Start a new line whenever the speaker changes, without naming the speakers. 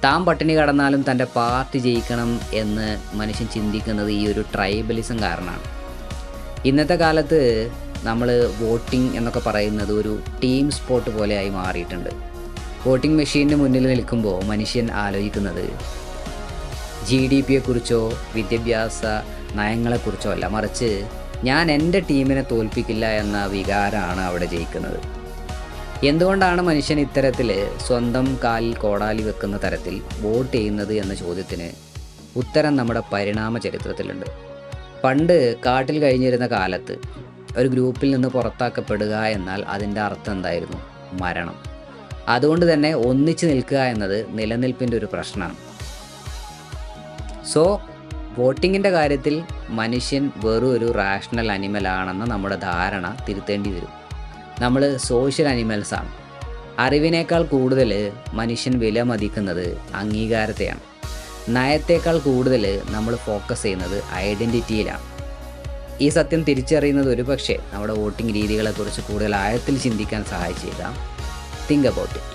താൻ പട്ടിണി കടന്നാലും തൻ്റെ പാർട്ടി ജയിക്കണം എന്ന് മനുഷ്യൻ ചിന്തിക്കുന്നത് ഈ ഒരു ട്രൈബലിസം കാരണമാണ്. ഇന്നത്തെ കാലത്ത് നമ്മൾ വോട്ടിംഗ് എന്നൊക്കെ പറയുന്നത് ഒരു ടീം സ്പോർട്ട് പോലെയായി മാറിയിട്ടുണ്ട്. വോട്ടിംഗ് മെഷീനിന് മുന്നിൽ നിൽക്കുമ്പോൾ മനുഷ്യൻ ആലോചിക്കുന്നത് GDPയെക്കുറിച്ചോ വിദ്യാഭ്യാസ നയങ്ങളെക്കുറിച്ചോ അല്ല, മറിച്ച് ഞാൻ എൻ്റെ ടീമിനെ തോൽപ്പിക്കില്ല എന്ന വികാരമാണ് അവിടെ ജയിക്കുന്നത്. എന്തുകൊണ്ടാണ് മനുഷ്യൻ ഇത്തരത്തിൽ സ്വന്തം കാലിൽ കോടാലി വെക്കുന്ന തരത്തിൽ വോട്ട് ചെയ്യുന്നത് എന്ന ചോദ്യത്തിന് ഉത്തരം നമ്മുടെ പരിണാമ ചരിത്രത്തിലുണ്ട്. പണ്ട് കാട്ടിൽ കഴിഞ്ഞിരുന്ന കാലത്ത് ഒരു ഗ്രൂപ്പിൽ നിന്ന് പുറത്താക്കപ്പെടുക എന്നാൽ അതിൻ്റെ അർത്ഥം എന്തായിരുന്നു? മരണം. അതുകൊണ്ട് തന്നെ ഒന്നിച്ചു നിൽക്കുക എന്നത് നിലനിൽപ്പിൻ്റെ ഒരു പ്രശ്നമാണ്. സോ വോട്ടിങ്ങിൻ്റെ കാര്യത്തിൽ മനുഷ്യൻ വെറും ഒരു റാഷണൽ അനിമലാണെന്ന നമ്മുടെ ധാരണ തിരുത്തേണ്ടി വരും. നമ്മൾ സോഷ്യൽ അനിമൽസാണ്. അറിവിനേക്കാൾ കൂടുതൽ മനുഷ്യൻ വിലമതിക്കുന്നത് അംഗീകാരത്തെയാണ്. നയത്തേക്കാൾ കൂടുതൽ നമ്മൾ ഫോക്കസ് ചെയ്യുന്നത് ഐഡൻറ്റിറ്റിയിലാണ്. ഈ സത്യം തിരിച്ചറിയുന്നത് ഒരുപക്ഷെ നമ്മുടെ വോട്ടിംഗ് രീതികളെക്കുറിച്ച് കൂടുതൽ ആഴത്തിൽ ചിന്തിക്കാൻ സഹായിച്ചേക്കാം. Think about it.